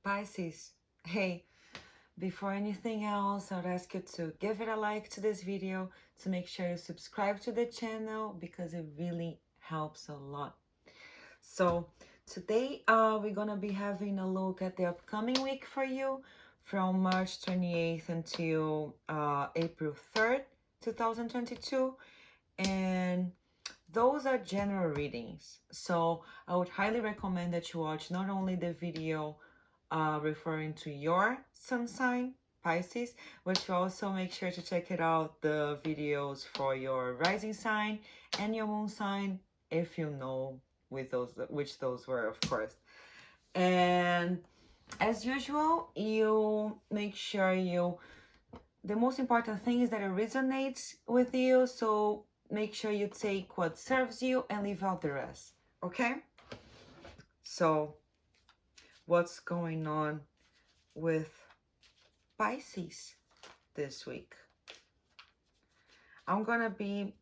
Pisces, hey, before anything else, I'd ask you to give it a like to this video, to make sure you subscribe to the channel because it really helps a lot. So today we're gonna be having a look at the upcoming week for you from March 28th until April 3rd, 2022. And those are general readings. So I would highly recommend that you watch not only the video referring to your sun sign, Pisces, but you also make sure to check it out, the videos for your rising sign and your moon sign, if you know which those were, of course. And as usual, you make sure the most important thing is that it resonates with you, so make sure you take what serves you and leave out the rest, okay? So what's going on with Pisces this week? I'm gonna be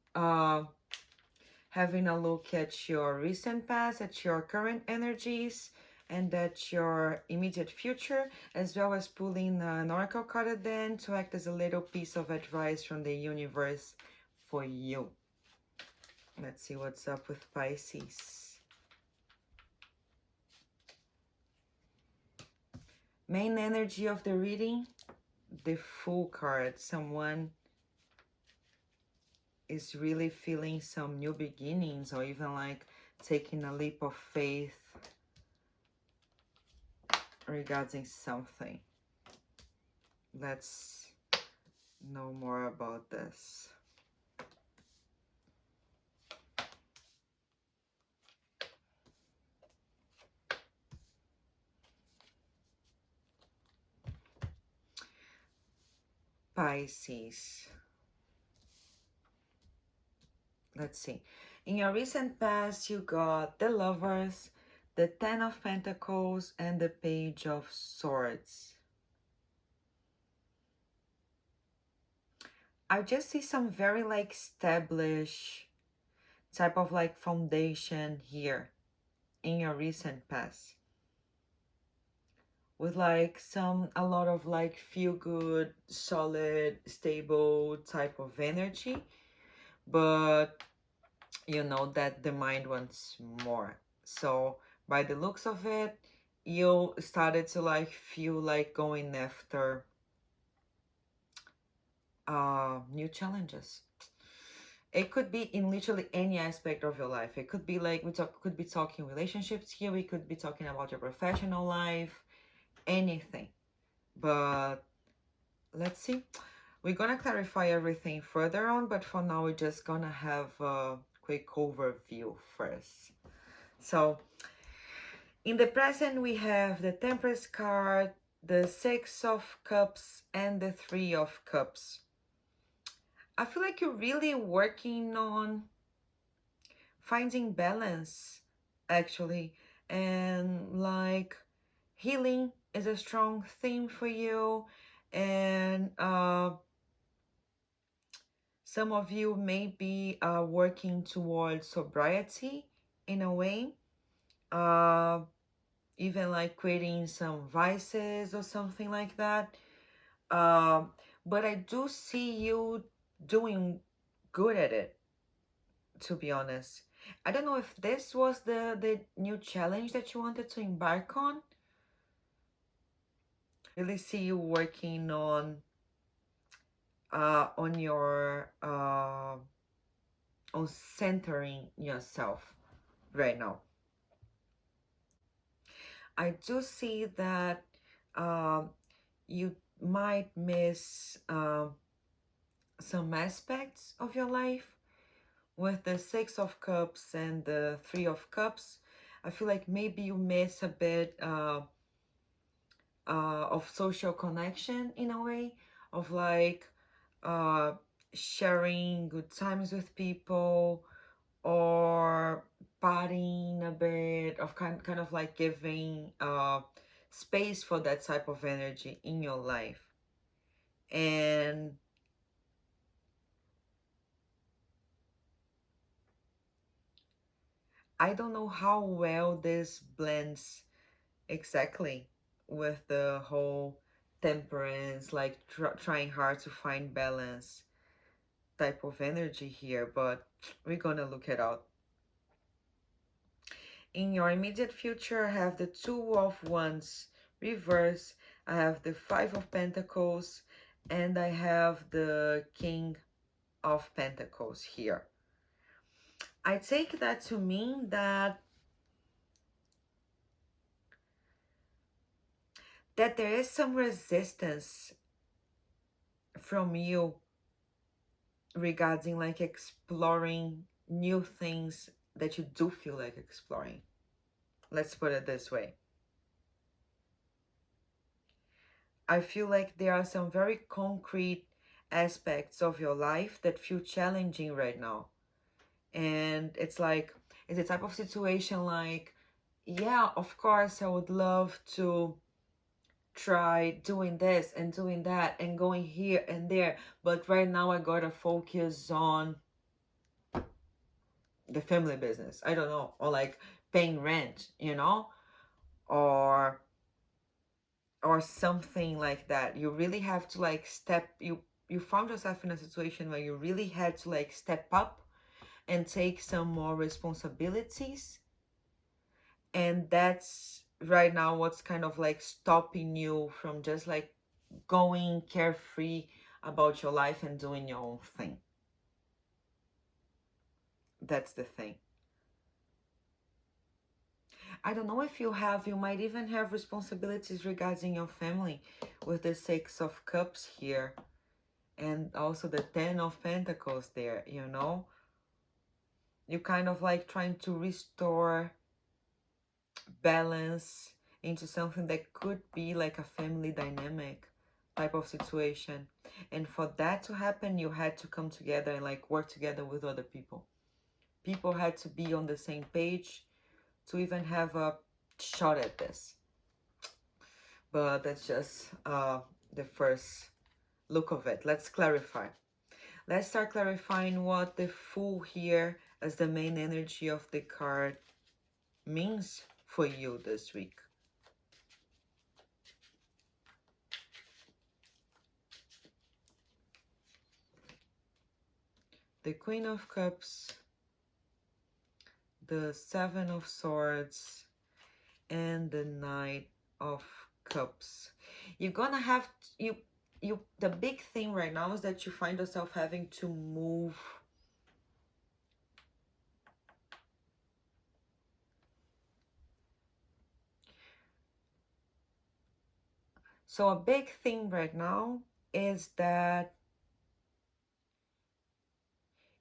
having a look at your recent past, at your current energies, and at your immediate future, as well as pulling an oracle card at the end to act as a little piece of advice from the universe for you. Let's see what's up with Pisces. Main energy of the reading, the Fool card. Someone is really feeling some new beginnings, or even like taking a leap of faith regarding something. Let's know more about this. Pisces. Let's see. In your recent past, you got the Lovers, the Ten of Pentacles, and the Page of Swords. I just see some very like established type of like foundation here in your recent past, with like a lot of like feel good, solid, stable type of energy, but you know that the mind wants more. So by the looks of it, you started to like feel like going after new challenges. It could be in literally any aspect of your life. It could be like could be talking relationships here, we could be talking about your professional life, anything. But let's see, we're gonna clarify everything further on, but for now we're just gonna have a quick overview first. So in the present we have the Temperance card, the Six of Cups, and the Three of Cups. I feel like you're really working on finding balance, actually, and like healing is a strong theme for you. And some of you may be working towards sobriety in a way, even like quitting some vices or something like that. But I do see you doing good at it, to be honest. I don't know if this was the new challenge that you wanted to embark on. Really see you working on your on centering yourself right now. I do see that you might miss some aspects of your life with the Six of Cups and the Three of Cups. I feel like maybe you miss a bit of social connection in a way, of like uh, sharing good times with people, or partying a bit, of kind of like giving space for that type of energy in your life. And I don't know how well this blends exactly with the whole temperance, like trying hard to find balance type of energy here, but we're gonna look it out. In your immediate future, I have the Two of Wands reverse, I have the Five of Pentacles, and I have the King of Pentacles here. I take that to mean that there is some resistance from you regarding like exploring new things that you do feel like exploring. Let's put it this way. I feel like there are some very concrete aspects of your life that feel challenging right now. And it's like, it's a type of situation like, yeah, of course, I would love to try doing this and doing that and going here and there, but right now I gotta focus on the family business, I don't know, or like paying rent, you know, or something like that. You really have to like you found yourself in a situation where you really had to like step up and take some more responsibilities, and that's right now what's kind of like stopping you from just like going carefree about your life and doing your own thing. That's the thing. I don't know if you might even have responsibilities regarding your family with the Six of Cups here and also the Ten of Pentacles there, you know? You kind of like trying to restore balance into something that could be like a family dynamic type of situation. And for that to happen, you had to come together and like work together with other people. People had to be on the same page to even have a shot at this. But that's just the first look of it. Let's clarify. Let's start clarifying what the Fool here as the main energy of the card means for you this week. The Queen of Cups, the Seven of Swords, and the Knight of Cups. You're gonna have the big thing right now is that you find yourself having to move so a big thing right now is that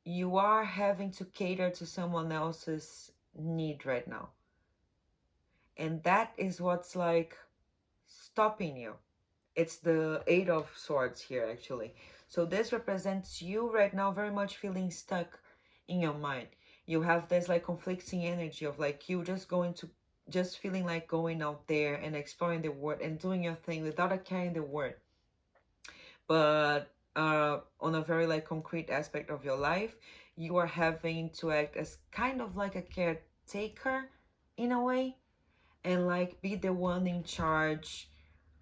you are having to cater to someone else's need right now. And that is what's like stopping you. It's the Eight of Swords here, actually. So this represents you right now very much feeling stuck in your mind. You have this like conflicting energy of like you just feeling like going out there and exploring the world and doing your thing without a care in the world. But on a very like concrete aspect of your life, you are having to act as kind of like a caretaker in a way, and like be the one in charge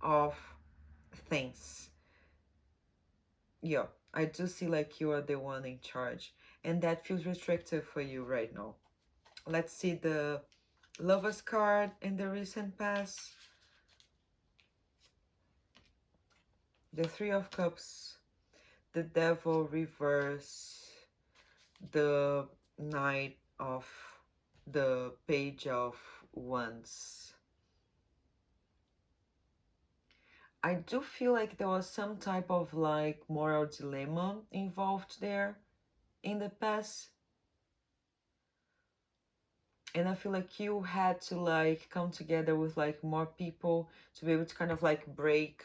of things. Yeah, I do see like you are the one in charge, and that feels restrictive for you right now. Let's see the Lover's card in the recent past. The Three of Cups, the Devil reverse, the Knight of the Page of Wands. I do feel like there was some type of like moral dilemma involved there in the past. And I feel like you had to like come together with like more people to be able to kind of like break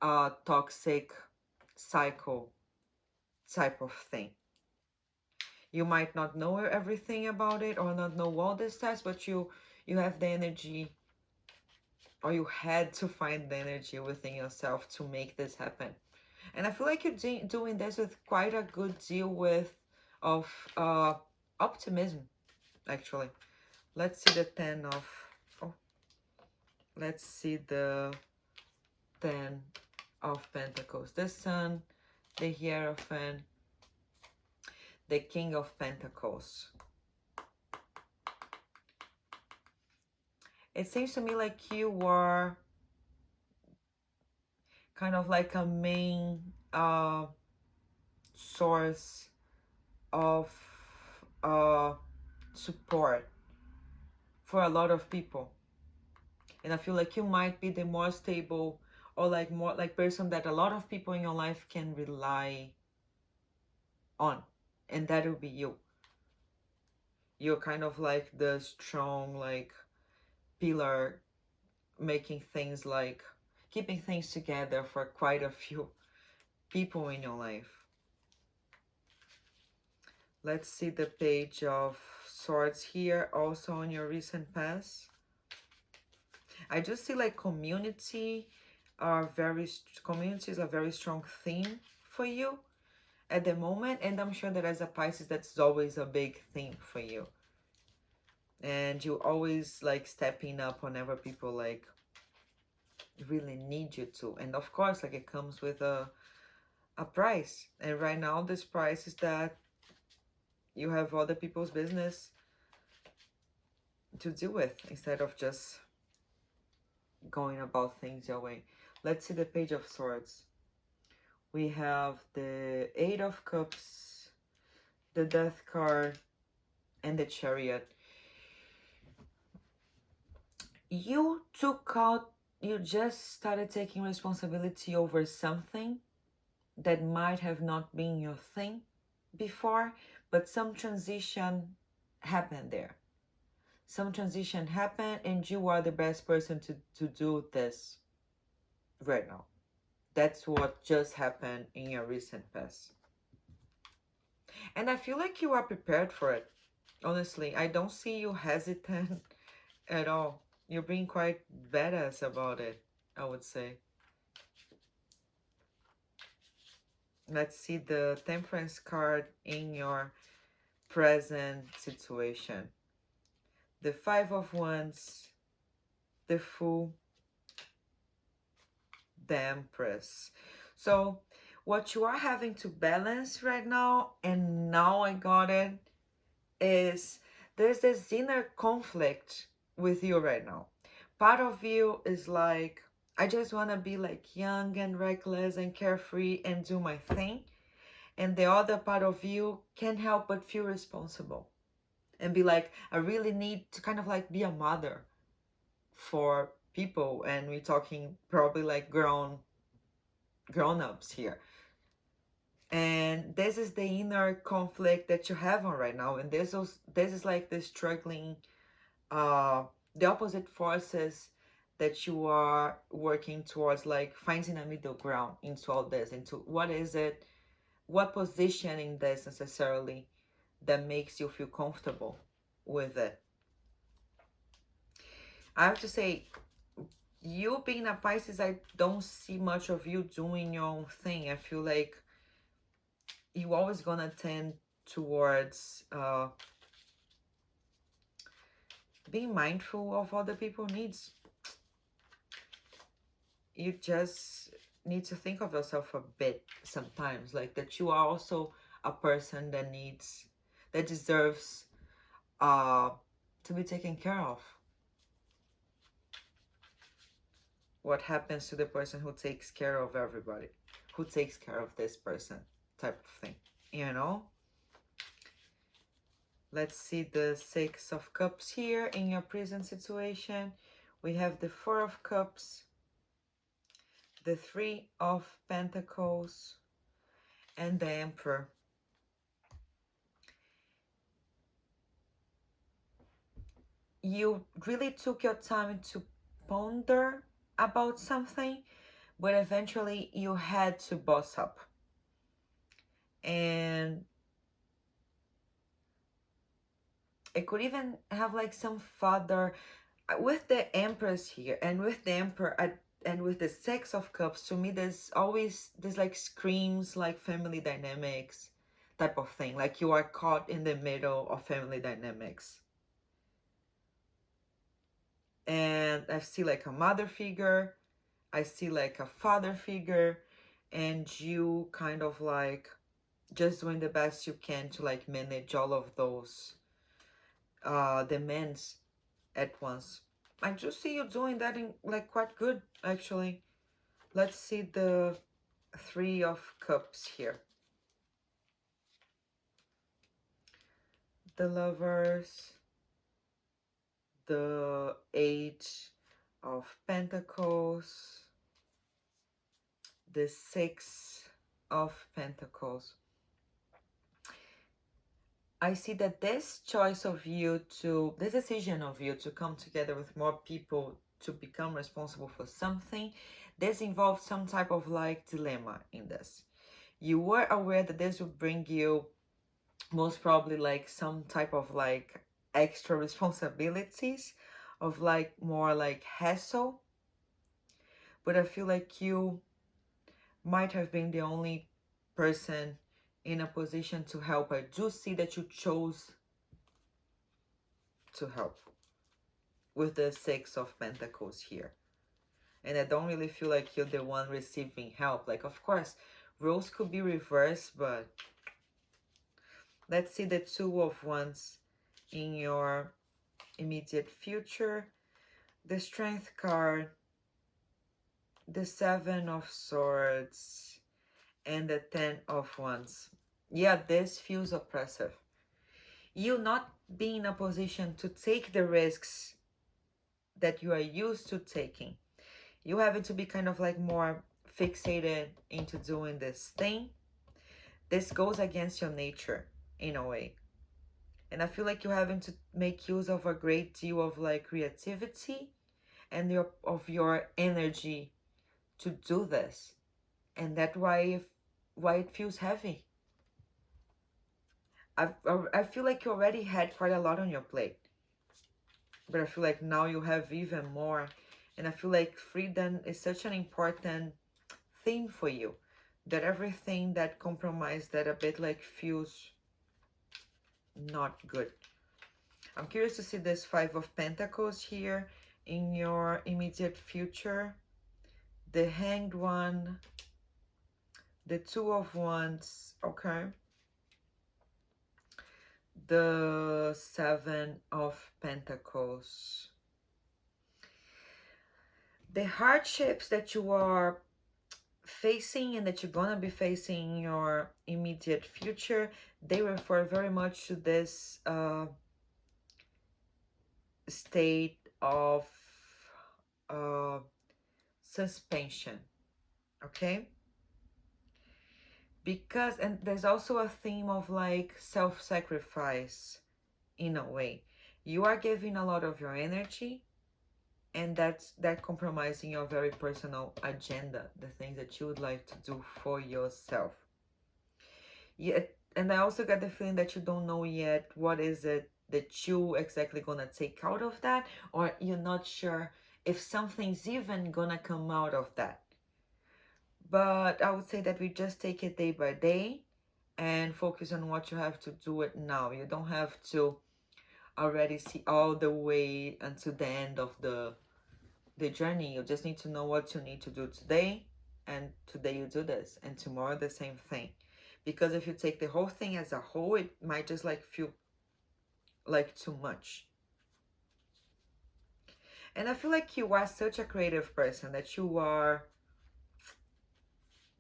a toxic cycle type of thing. You might not know everything about it or not know all the steps, but you have the energy, or you had to find the energy within yourself to make this happen. And I feel like you're doing this with quite a good deal of optimism, actually. Let's see the 10 of... Oh, Let's see the 10 of Pentacles. The Sun, the Hierophant, the King of Pentacles. It seems to me like you are kind of like a main source of support for a lot of people. And I feel like you might be the more stable or like more like person that a lot of people in your life can rely on. And that will be you. You're kind of like the strong like pillar, making things like keeping things together for quite a few people in your life. Let's see the Page of Swords here, also in your recent past. I just see like community is a very strong theme for you at the moment, and I'm sure that as a Pisces, that's always a big theme for you. And you always like stepping up whenever people like really need you to. And of course, like it comes with a price. And right now, this price is that you have other people's business to deal with instead of just going about things your way. Let's see the Page of Swords. We have the Eight of Cups, the Death card, and the Chariot. You just started taking responsibility over something that might have not been your thing before, but some transition happened there. Some transition happened and you are the best person to do this right now. That's what just happened in your recent past. And I feel like you are prepared for it. Honestly, I don't see you hesitant at all. You're being quite badass about it, I would say. Let's see the Temperance card in your present situation. The Five of Wands, the Fool, the Empress. So what you are having to balance right now, and now I got it, is there's this inner conflict with you right now. Part of you is like, I just want to be like young and reckless and carefree and do my thing. And the other part of you can't help but feel responsible and be like, I really need to kind of like be a mother for people. And we're talking probably like grown-ups here. And this is the inner conflict that you have on right now. And this is like the struggling, the opposite forces that you are working towards, like finding a middle ground into all this, into what is it, what position in this necessarily that makes you feel comfortable with it. I have to say, you being a Pisces, I don't see much of you doing your own thing. I feel like you always gonna tend towards being mindful of other people's needs. You just need to think of yourself a bit sometimes, like that you are also a person that deserves to be taken care of. What happens to the person who takes care of everybody, who takes care of this person, type of thing, you know? Let's see the Six of Cups here in your present situation. We have the Four of Cups, the Three of Pentacles, and the Emperor. You really took your time to ponder about something, but eventually you had to boss up. And it could even have like some father with the Empress here and with the Emperor and with the Six of Cups. To me, there's always this like screams like family dynamics type of thing, like you are caught in the middle of family dynamics. and I see like a mother figure, I see like a father figure, and you kind of like just doing the best you can to like manage all of those demands at once. I just see you doing that in like quite good actually. Let's see the Three of Cups here. The Lovers, the Eight of Pentacles, the Six of Pentacles. I see that this choice of you to, this decision of you to come together with more people to become responsible for something, this involves some type of like dilemma in this. You were aware that this would bring you most probably like some type of like extra responsibilities of like more like hassle, but I feel like you might have been the only person in a position to help. I do see that you chose to help with the Six of Pentacles here, and I don't really feel like you're the one receiving help. Like, of course, roles could be reversed, but let's see the Two of Wands in your immediate future, the Strength card, the Seven of Swords, and the Ten of Wands. Yeah, this feels oppressive. You not being in a position to take the risks that you are used to taking. You having to be kind of like more fixated into doing this thing. This goes against your nature in a way. And I feel like you're having to make use of a great deal of like creativity and of your energy to do this, and that's why it feels heavy. I feel like you already had quite a lot on your plate, but I feel like now you have even more, and I feel like freedom is such an important thing for you, that everything that compromised that a bit like feels not good. I'm curious to see this Five of Pentacles here in your immediate future, the Hanged One, the Two of Wands, okay, the Seven of Pentacles. The hardships that you are facing and that you're gonna be facing in your immediate future, they refer very much to this state of uh, suspension, okay? Because, and there's also a theme of like self-sacrifice in a way. You are giving a lot of your energy, and that compromising your very personal agenda, the things that you would like to do for yourself. Yet, and I also get the feeling that you don't know yet what is it that you exactly gonna take out of that, or you're not sure if something's even gonna come out of that. But I would say that we just take it day by day and focus on what you have to do it now. You don't have to already see all the way until the end of the journey. You just need to know what you need to do today, and today you do this, and tomorrow the same thing. Because if you take the whole thing as a whole, it might just like feel like too much. And I feel like you are such a creative person that you are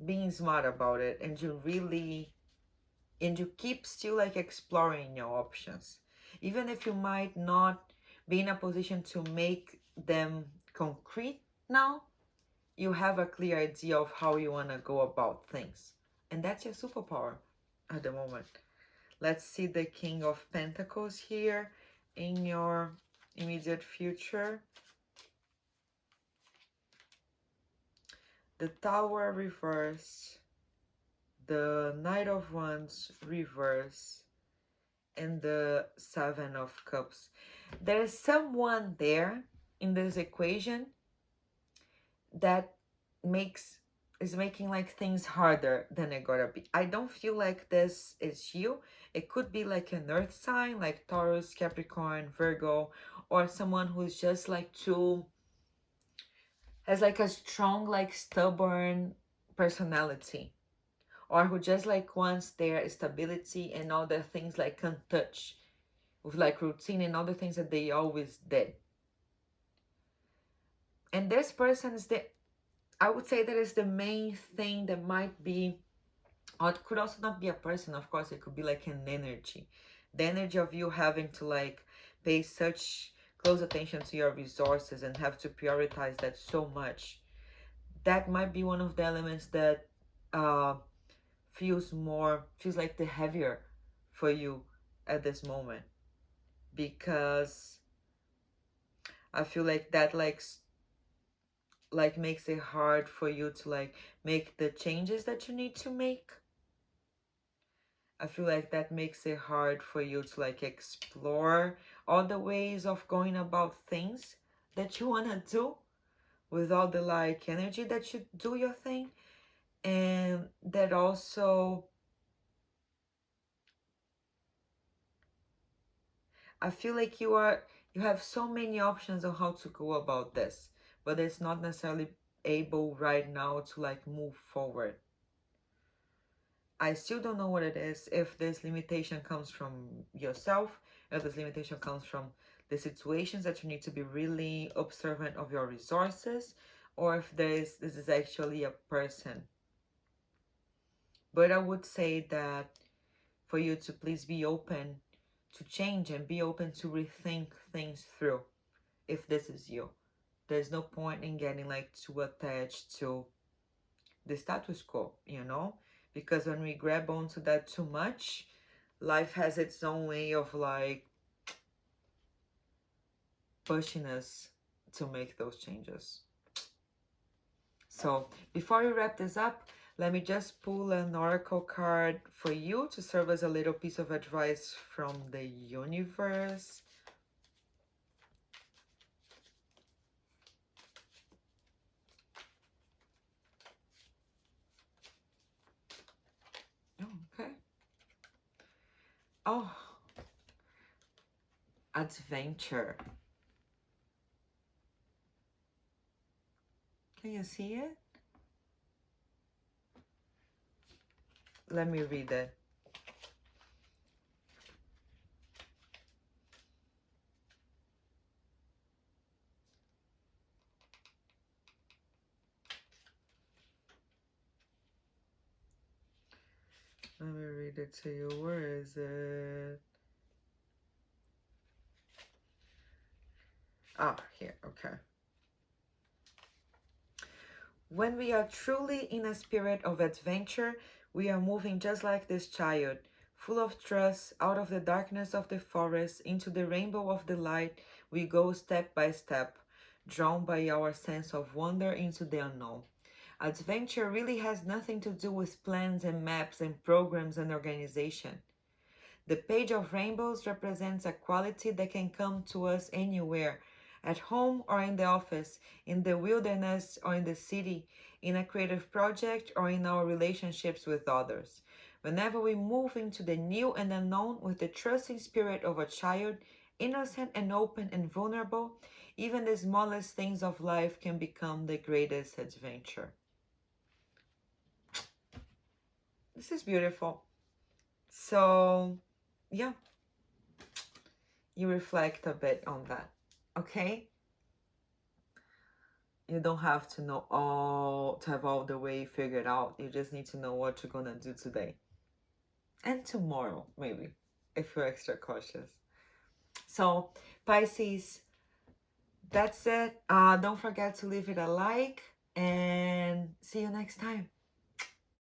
being smart about it, and you keep still like exploring your options, even if you might not be in a position to make them concrete now. You have a clear idea of how you want to go about things, and that's your superpower at the moment. Let's see the King of Pentacles here in your immediate future, the Tower reverse, the Knight of Wands reverse, and the Seven of Cups. There's someone there in this equation that is making like things harder than it gotta be. I don't feel like this is you. It could be like an earth sign like Taurus, Capricorn, Virgo, or someone who's just like too, has like a strong, like stubborn personality, or who just like wants their stability and all the things like can touch with like routine and all the things that they always did. And this person is the, I would say that is the main thing that might be, or it could also not be a person, of course, it could be like an energy. The energy of you having to like pay such close attention to your resources and have to prioritize that so much. That might be one of the elements that uh, feels like the heavier for you at this moment. Because I feel like that like makes it hard for you to like make the changes that you need to make. I feel like that makes it hard for you to like explore all the ways of going about things that you want to do with all the like energy that you do your thing. And that also, I feel like you have so many options on how to go about this, but it's not necessarily able right now to like move forward. I still don't know what it is, if this limitation comes from yourself, if this limitation comes from the situations that you need to be really observant of your resources, or if this is actually a person. But I would say that for you to please be open to change and be open to rethink things through if this is you. There's no point in getting like too attached to the status quo, you know? Because when we grab onto that too much, life has its own way of like pushing us to make those changes. So before we wrap this up, let me just pull an oracle card for you to serve as a little piece of advice from the universe. Okay. Oh, adventure. Can you see it? Let me read it. Let me read it to you. Where is it? Ah, here. Okay. When we are truly in a spirit of adventure, we are moving just like this child, full of trust, out of the darkness of the forest into the rainbow of the light. We go step by step, drawn by our sense of wonder into the unknown. Adventure really has nothing to do with plans and maps and programs and organization. The page of rainbows represents a quality that can come to us anywhere, at home or in the office, in the wilderness or in the city, in a creative project or in our relationships with others. Whenever we move into the new and unknown with the trusting spirit of a child, innocent and open and vulnerable, even the smallest things of life can become the greatest adventure. This is beautiful. So, yeah, you reflect a bit on that, okay? You don't have to know to have all the way figured out. You just need to know what you're gonna do today and tomorrow, maybe, if you're extra cautious. So, Pisces, that's it. Don't forget to leave it a like and see you next time.